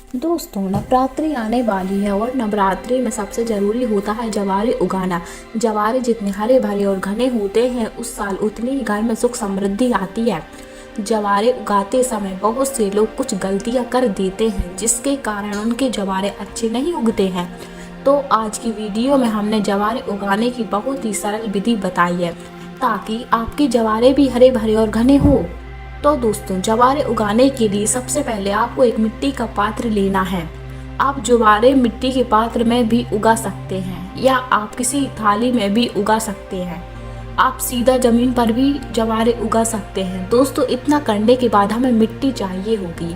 दोस्तों, नवरात्रि आने वाली है और नवरात्रि में सबसे ज़रूरी होता है जवारे उगाना। जवारे जितने हरे भरे और घने होते हैं उस साल उतनी ही घर में सुख समृद्धि आती है। जवारे उगाते समय बहुत से लोग कुछ गलतियां कर देते हैं जिसके कारण उनके जवारे अच्छे नहीं उगते हैं। तो आज की वीडियो में हमने जवारे उगाने की बहुत ही सरल विधि बताई है ताकि आपके जवारे भी हरे भरे और घने हो। तो दोस्तों, जवारे उगाने के लिए सबसे पहले आपको एक मिट्टी का पात्र लेना है। आप जवारे मिट्टी के पात्र में भी उगा सकते हैं या आप किसी थाली में भी उगा सकते हैं। आप सीधा जमीन पर भी जवारे उगा सकते हैं। दोस्तों, इतना करने के बाद हमें मिट्टी चाहिए होगी।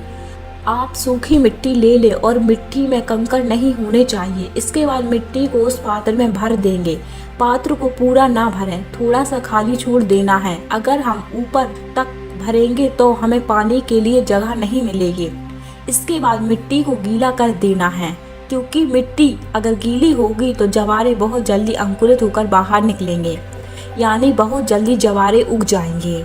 आप सूखी मिट्टी ले लें और मिट्टी में कंकड़ नहीं होने चाहिए। इसके बाद मिट्टी को उस पात्र में भर देंगे। पात्र को पूरा ना भरें, थोड़ा सा खाली छोड़ देना है। अगर हम ऊपर तक भरेंगे तो हमें पानी के लिए जगह नहीं मिलेगी। इसके बाद मिट्टी को गीला कर देना है, क्योंकि मिट्टी अगर गीली होगी तो जवारे बहुत जल्दी अंकुरित होकर बाहर निकलेंगे, यानी बहुत जल्दी जवारे उग जाएंगे।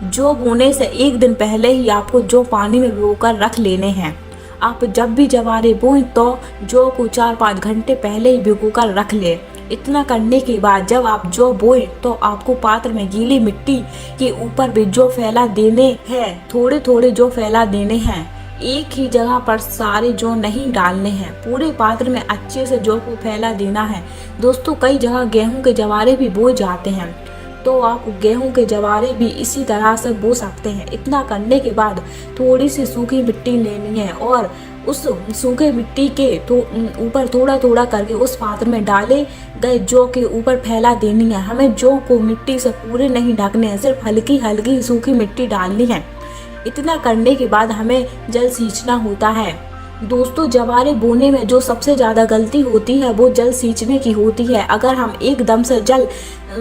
जौ बोने से एक दिन पहले ही आपको जौ पानी में भिगोकर रख लेने हैं। आप जब भी जवारे बोएं तो जौ को 4-5 घंटे पहले ही भिगोकर रख लें। इतना करने के बाद जब आप जौ बोए तो आपको पात्र में गीली मिट्टी के ऊपर भी जौ फैला देने हैं। थोड़े थोड़े जौ फैला देने हैं, एक ही जगह पर सारे जौ नहीं डालने हैं। पूरे पात्र में अच्छे से जौ को फैला देना है। दोस्तों, कई जगह गेहूं के जवारे भी बोए जाते हैं, तो आप गेहूं के जवारे भी इसी तरह से बो सकते हैं। इतना करने के बाद थोड़ी सी सूखी मिट्टी लेनी है और उस सूखे मिट्टी के तो ऊपर थोड़ा थोड़ा करके उस पात्र में डाले गए जौ के ऊपर फैला देनी है। हमें जौ को मिट्टी से पूरे नहीं ढकने हैं, सिर्फ हल्की हल्की सूखी मिट्टी डालनी है। इतना करने के बाद हमें जल सींचना होता है। दोस्तों, जवारे बोने में जो सबसे ज़्यादा गलती होती है वो जल सींचने की होती है। अगर हम एकदम से जल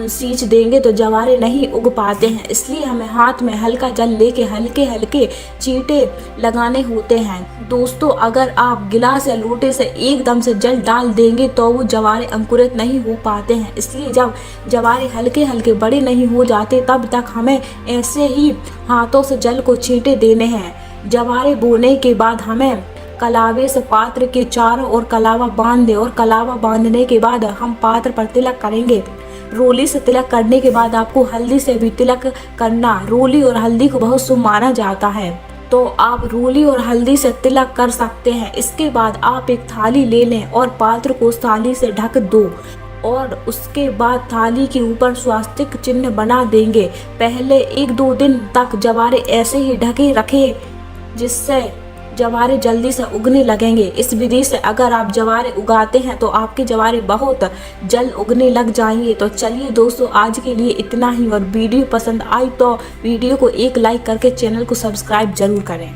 सींच देंगे तो जवारे नहीं उग पाते हैं, इसलिए हमें हाथ में हल्का जल लेके हल्के हल्के चींटे लगाने होते हैं। दोस्तों, अगर आप गिलास या लोटे से एकदम से जल डाल देंगे तो वो जवारे अंकुरित नहीं हो पाते हैं। इसलिए जब जवारे हल्के हल्के बड़े नहीं हो जाते तब तक हमें ऐसे ही हाथों से जल को छींटे देने हैं। जवारे बोने के बाद हमें कलावे से पात्र के चारों ओर कलावा बांध दे और कलावा बांधने के बाद हम पात्र पर तिलक करेंगे। रोली से तिलक करने के बाद आपको हल्दी से भी तिलक करना। रोली और हल्दी को बहुत शुभ माना जाता है, तो आप रोली और हल्दी से तिलक कर सकते हैं। इसके बाद आप एक थाली ले लें और पात्र को उस थाली से ढक दो और उसके बाद थाली के ऊपर स्वास्तिक चिन्ह बना देंगे। पहले 1-2 दिन तक जवारे ऐसे ही ढके रखें, जिससे जवारे जल्दी से उगने लगेंगे। इस विधि से अगर आप जवारे उगाते हैं तो आपके जवारे बहुत जल्द उगने लग जाएंगे। तो चलिए दोस्तों, आज के लिए इतना ही। और वीडियो पसंद आई तो वीडियो को एक लाइक करके चैनल को सब्सक्राइब जरूर करें।